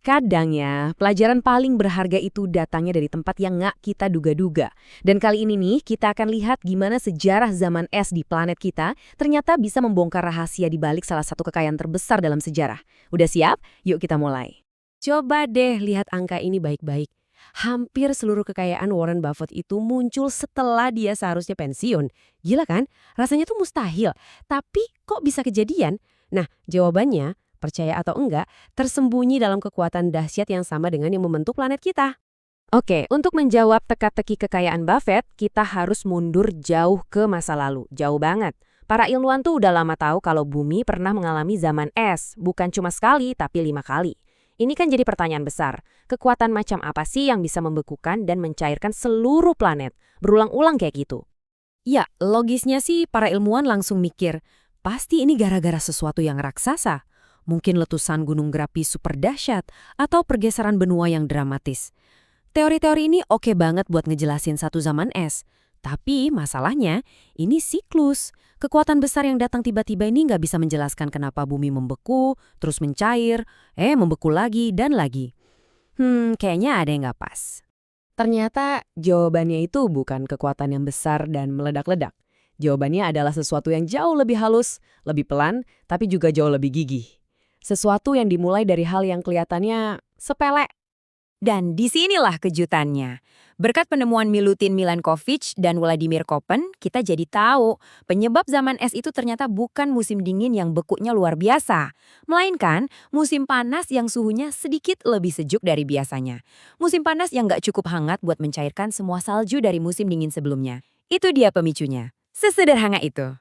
Kadang ya, pelajaran paling berharga itu datangnya dari tempat yang nggak kita duga-duga. Dan kali ini nih, kita akan lihat gimana sejarah zaman es di planet kita ternyata bisa membongkar rahasia di balik salah satu kekayaan terbesar dalam sejarah. Udah siap? Yuk kita mulai. Coba deh lihat angka ini baik-baik. Hampir seluruh kekayaan Warren Buffett itu muncul setelah dia seharusnya pensiun. Gila kan? Rasanya tuh mustahil. Tapi kok bisa kejadian? Nah, jawabannya, percaya atau enggak, tersembunyi dalam kekuatan dahsyat yang sama dengan yang membentuk planet kita. Oke, untuk menjawab teka-teki kekayaan Buffett, kita harus mundur jauh ke masa lalu. Jauh banget. Para ilmuwan tuh udah lama tahu kalau bumi pernah mengalami zaman es, bukan cuma sekali, tapi 5 kali. Ini kan jadi pertanyaan besar. Kekuatan macam apa sih yang bisa membekukan dan mencairkan seluruh planet? Berulang-ulang kayak gitu. Ya, logisnya sih para ilmuwan langsung mikir, pasti ini gara-gara sesuatu yang raksasa. Mungkin letusan gunung berapi super dahsyat atau pergeseran benua yang dramatis. Teori-teori ini oke banget buat ngejelasin satu zaman es. Tapi masalahnya, ini siklus. Kekuatan besar yang datang tiba-tiba ini nggak bisa menjelaskan kenapa bumi membeku, terus mencair, membeku lagi dan lagi. Kayaknya ada yang nggak pas. Ternyata jawabannya itu bukan kekuatan yang besar dan meledak-ledak. Jawabannya adalah sesuatu yang jauh lebih halus, lebih pelan, tapi juga jauh lebih gigih. Sesuatu yang dimulai dari hal yang kelihatannya sepele. Dan disinilah kejutannya. Berkat penemuan Milutin Milankovitch dan Vladimir Koppen, kita jadi tahu penyebab zaman es itu ternyata bukan musim dingin yang bekunya luar biasa, melainkan musim panas yang suhunya sedikit lebih sejuk dari biasanya. Musim panas yang nggak cukup hangat buat mencairkan semua salju dari musim dingin sebelumnya. Itu dia pemicunya. Sesederhana itu.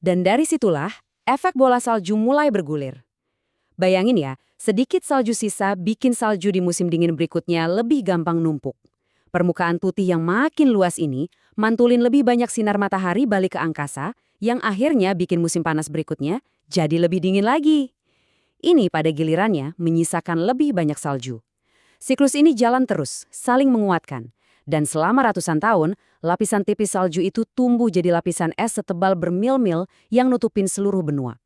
Dan dari situlah, efek bola salju mulai bergulir. Bayangin ya, sedikit salju sisa bikin salju di musim dingin berikutnya lebih gampang numpuk. Permukaan putih yang makin luas ini mantulin lebih banyak sinar matahari balik ke angkasa yang akhirnya bikin musim panas berikutnya jadi lebih dingin lagi. Ini pada gilirannya menyisakan lebih banyak salju. Siklus ini jalan terus, saling menguatkan. Dan selama ratusan tahun, lapisan tipis salju itu tumbuh jadi lapisan es setebal bermil-mil yang nutupin seluruh benua.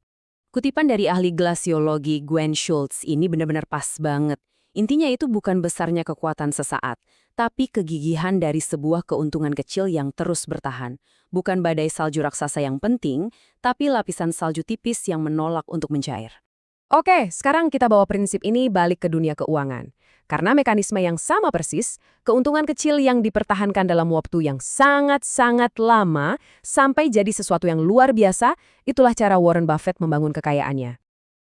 Kutipan dari ahli glasiologi Gwen Schultz ini benar-benar pas banget. Intinya itu bukan besarnya kekuatan sesaat, tapi kegigihan dari sebuah keuntungan kecil yang terus bertahan. Bukan badai salju raksasa yang penting, tapi lapisan salju tipis yang menolak untuk mencair. Oke, sekarang kita bawa prinsip ini balik ke dunia keuangan. Karena mekanisme yang sama persis, keuntungan kecil yang dipertahankan dalam waktu yang sangat-sangat lama sampai jadi sesuatu yang luar biasa, itulah cara Warren Buffett membangun kekayaannya.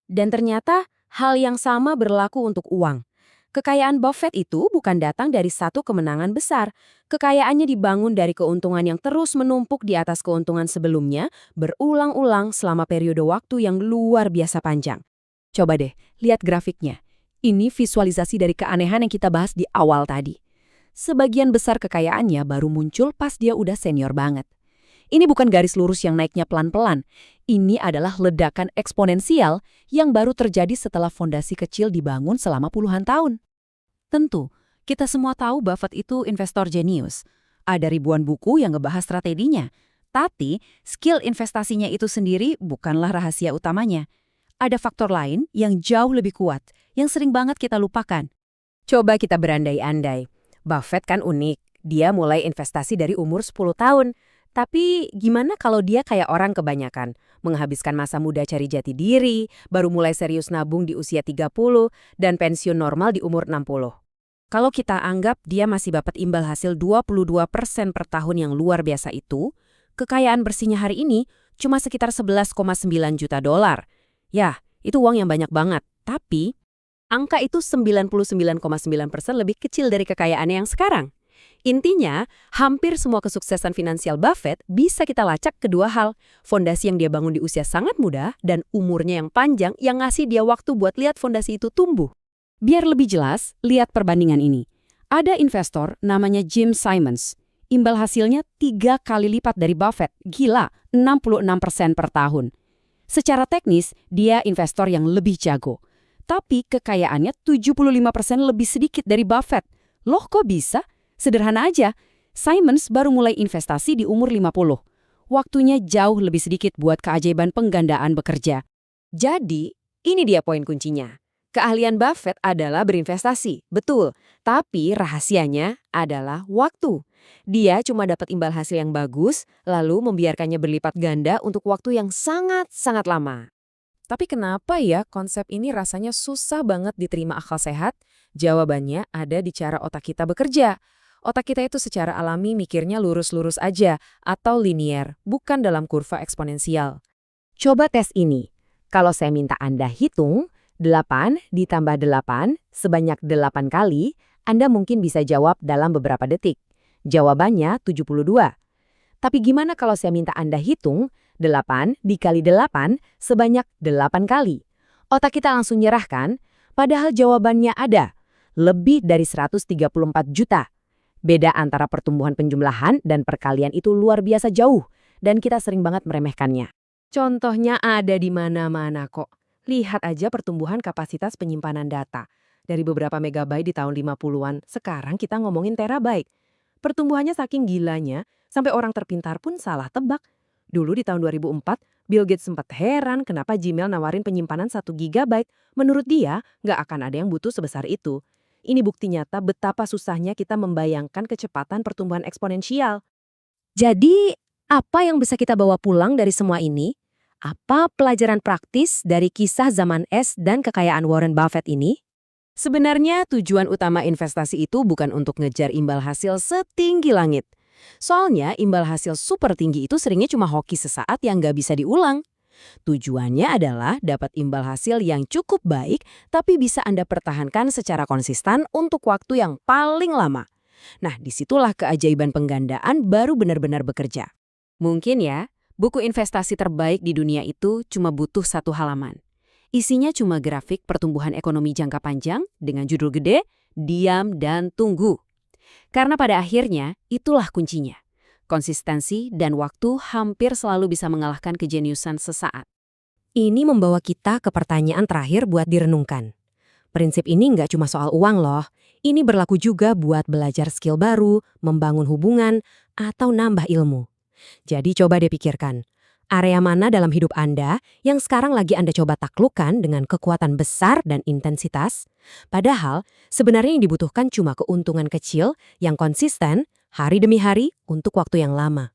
Dan ternyata hal yang sama berlaku untuk uang. Kekayaan Buffett itu bukan datang dari satu kemenangan besar. Kekayaannya dibangun dari keuntungan yang terus menumpuk di atas keuntungan sebelumnya, berulang-ulang selama periode waktu yang luar biasa panjang. Coba deh, lihat grafiknya. Ini visualisasi dari keanehan yang kita bahas di awal tadi. Sebagian besar kekayaannya baru muncul pas dia udah senior banget. Ini bukan garis lurus yang naiknya pelan-pelan. Ini adalah ledakan eksponensial yang baru terjadi setelah fondasi kecil dibangun selama puluhan tahun. Tentu, kita semua tahu Buffett itu investor jenius. Ada ribuan buku yang ngebahas strateginya. Tapi, skill investasinya itu sendiri bukanlah rahasia utamanya. Ada faktor lain yang jauh lebih kuat, yang sering banget kita lupakan. Coba kita berandai-andai. Buffett kan unik, dia mulai investasi dari umur 10 tahun. Tapi gimana kalau dia kayak orang kebanyakan, menghabiskan masa muda cari jati diri, baru mulai serius nabung di usia 30, dan pensiun normal di umur 60. Kalau kita anggap dia masih dapat imbal hasil 22% per tahun yang luar biasa itu, kekayaan bersihnya hari ini cuma sekitar 11,9 juta dolar. Ya, itu uang yang banyak banget. Tapi, angka itu 99,9% lebih kecil dari kekayaannya yang sekarang. Intinya, hampir semua kesuksesan finansial Buffett bisa kita lacak kedua hal. Fondasi yang dia bangun di usia sangat muda dan umurnya yang panjang yang ngasih dia waktu buat lihat fondasi itu tumbuh. Biar lebih jelas, lihat perbandingan ini. Ada investor namanya Jim Simons. Imbal hasilnya 3 kali lipat dari Buffett. Gila, 66% per tahun. Secara teknis, dia investor yang lebih jago. Tapi kekayaannya 75% lebih sedikit dari Buffett. Loh kok bisa? Sederhana aja, Simons baru mulai investasi di umur 50. Waktunya jauh lebih sedikit buat keajaiban penggandaan bekerja. Jadi, ini dia poin kuncinya. Keahlian Buffett adalah berinvestasi, betul. Tapi rahasianya adalah waktu. Dia cuma dapat imbal hasil yang bagus, lalu membiarkannya berlipat ganda untuk waktu yang sangat-sangat lama. Tapi kenapa ya konsep ini rasanya susah banget diterima akal sehat? Jawabannya ada di cara otak kita bekerja. Otak kita itu secara alami mikirnya lurus-lurus aja atau linier, bukan dalam kurva eksponensial. Coba tes ini. Kalau saya minta Anda hitung 8 ditambah 8 sebanyak 8 kali, Anda mungkin bisa jawab dalam beberapa detik. Jawabannya 72. Tapi gimana kalau saya minta Anda hitung 8 dikali 8 sebanyak 8 kali? Otak kita langsung nyerah kan? Padahal jawabannya ada. Lebih dari 134 juta. Beda antara pertumbuhan penjumlahan dan perkalian itu luar biasa jauh. Dan kita sering banget meremehkannya. Contohnya ada di mana-mana kok. Lihat aja pertumbuhan kapasitas penyimpanan data. Dari beberapa megabyte di tahun 50-an, sekarang kita ngomongin terabyte. Pertumbuhannya saking gilanya, sampai orang terpintar pun salah tebak. Dulu di tahun 2004, Bill Gates sempat heran kenapa Gmail nawarin penyimpanan 1 GB. Menurut dia, nggak akan ada yang butuh sebesar itu. Ini bukti nyata betapa susahnya kita membayangkan kecepatan pertumbuhan eksponensial. Jadi, apa yang bisa kita bawa pulang dari semua ini? Apa pelajaran praktis dari kisah zaman es dan kekayaan Warren Buffett ini? Sebenarnya tujuan utama investasi itu bukan untuk ngejar imbal hasil setinggi langit. Soalnya imbal hasil super tinggi itu seringnya cuma hoki sesaat yang nggak bisa diulang. Tujuannya adalah dapat imbal hasil yang cukup baik tapi bisa Anda pertahankan secara konsisten untuk waktu yang paling lama. Nah, disitulah keajaiban penggandaan baru benar-benar bekerja. Mungkin ya, buku investasi terbaik di dunia itu cuma butuh 1 halaman. Isinya cuma grafik pertumbuhan ekonomi jangka panjang dengan judul gede, diam dan tunggu. Karena pada akhirnya itulah kuncinya. Konsistensi dan waktu hampir selalu bisa mengalahkan kejeniusan sesaat. Ini membawa kita ke pertanyaan terakhir buat direnungkan. Prinsip ini nggak cuma soal uang loh. Ini berlaku juga buat belajar skill baru, membangun hubungan, atau nambah ilmu. Jadi coba deh pikirkan, area mana dalam hidup Anda yang sekarang lagi Anda coba taklukkan dengan kekuatan besar dan intensitas? Padahal sebenarnya yang dibutuhkan cuma keuntungan kecil yang konsisten hari demi hari untuk waktu yang lama.